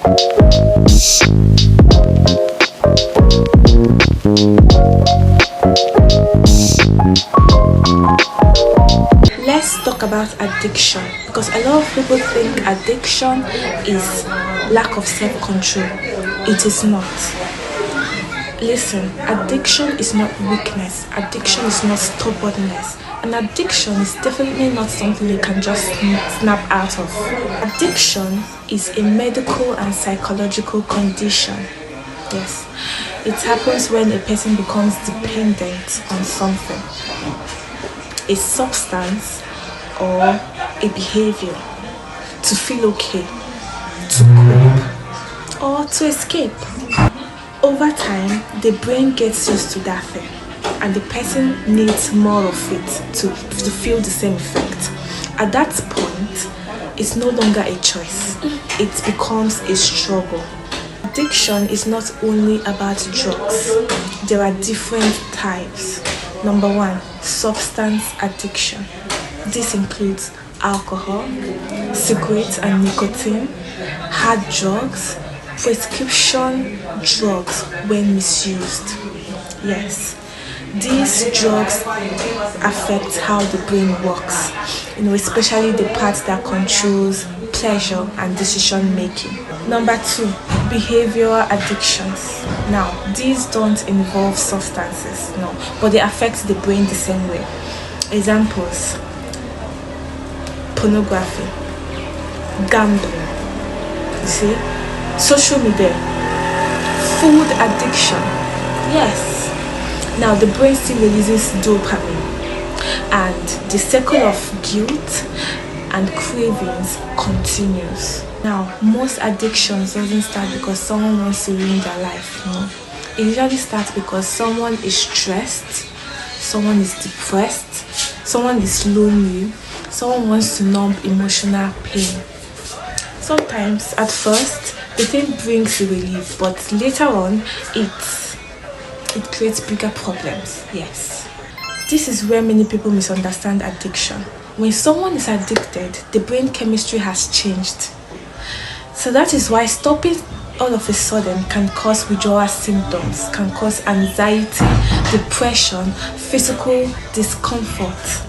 Let's talk about addiction, because a lot of people think addiction is lack of self-control. It is not. Listen, addiction is not weakness. Addiction is not stubbornness. And addiction is definitely not something you can just snap out of. Addiction is a medical and psychological condition. Yes, it happens when a person becomes dependent on something, a substance or a behavior, to feel okay, to cope, or to escape. Over time, the brain gets used to that thing, and the person needs more of it to feel the same effect. At that point, it's no longer a choice, it becomes a struggle. Addiction is not only about drugs, there are different types. Number one, substance addiction. This includes alcohol, cigarettes and nicotine, hard drugs, prescription drugs when misused. Yes, these drugs affect how the brain works, especially the part that controls pleasure and decision making. Number two, behavioral addictions. Now, these don't involve substances, no, but they affect the brain the same way. Examples: pornography, gambling, you see, social media, food addiction. Yes, now the brain still releases dopamine, and the circle of guilt and cravings continues. Now, most addictions doesn't start because someone wants to ruin their life. No, it usually starts because someone is stressed, someone is depressed, someone is lonely, someone wants to numb emotional pain. Sometimes at first the thing brings relief, but later on it creates bigger problems. Yes, this is where many people misunderstand addiction. When someone is addicted, the brain chemistry has changed. So that is why stopping all of a sudden can cause withdrawal symptoms, can cause anxiety, depression, physical discomfort.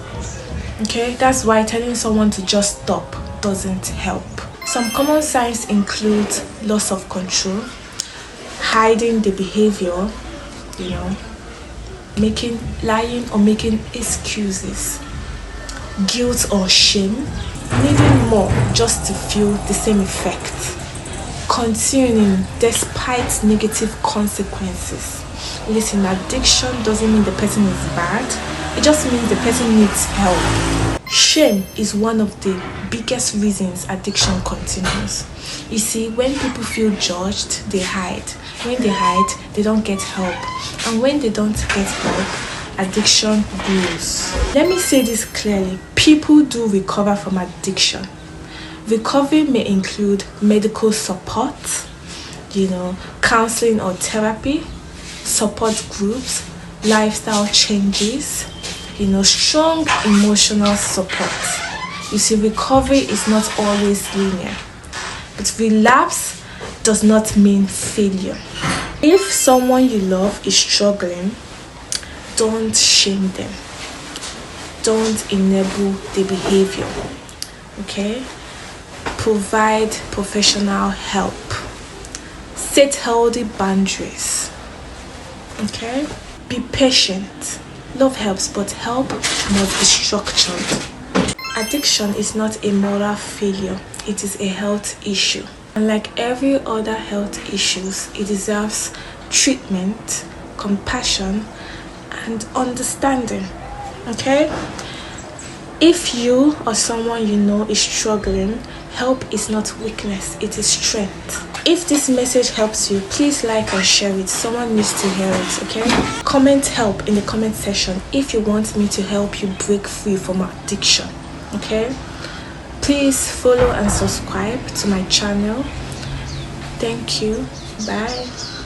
Okay, that's why telling someone to just stop doesn't help. Some common signs include loss of control, hiding the behavior, lying or making excuses, guilt or shame, needing more just to feel the same effect, continuing despite negative consequences. Listen, addiction doesn't mean the person is bad, it just means the person needs help. Shame is one of the biggest reasons addiction continues. You see, when people feel judged, they hide. When they hide, they don't get help. And when they don't get help, addiction grows. Let me say this clearly. People do recover from addiction. Recovery may include medical support, counseling or therapy, support groups, lifestyle changes, strong emotional support. You see, recovery is not always linear, but relapse does not mean failure. If someone you love is struggling, don't shame them. Don't enable the behavior. Okay? Provide professional help. Set healthy boundaries. Okay? Be patient. Love helps, but help must be structured. Addiction is not a moral failure, it is a health issue. And like every other health issues, it deserves treatment, compassion, and understanding. Okay? If you or someone you know is struggling, help is not weakness, it is strength. If this message helps you, please like and share it. Someone needs to hear it, okay? Comment help in the comment section if you want me to help you break free from addiction, okay? Please follow and subscribe to my channel. Thank you. Bye.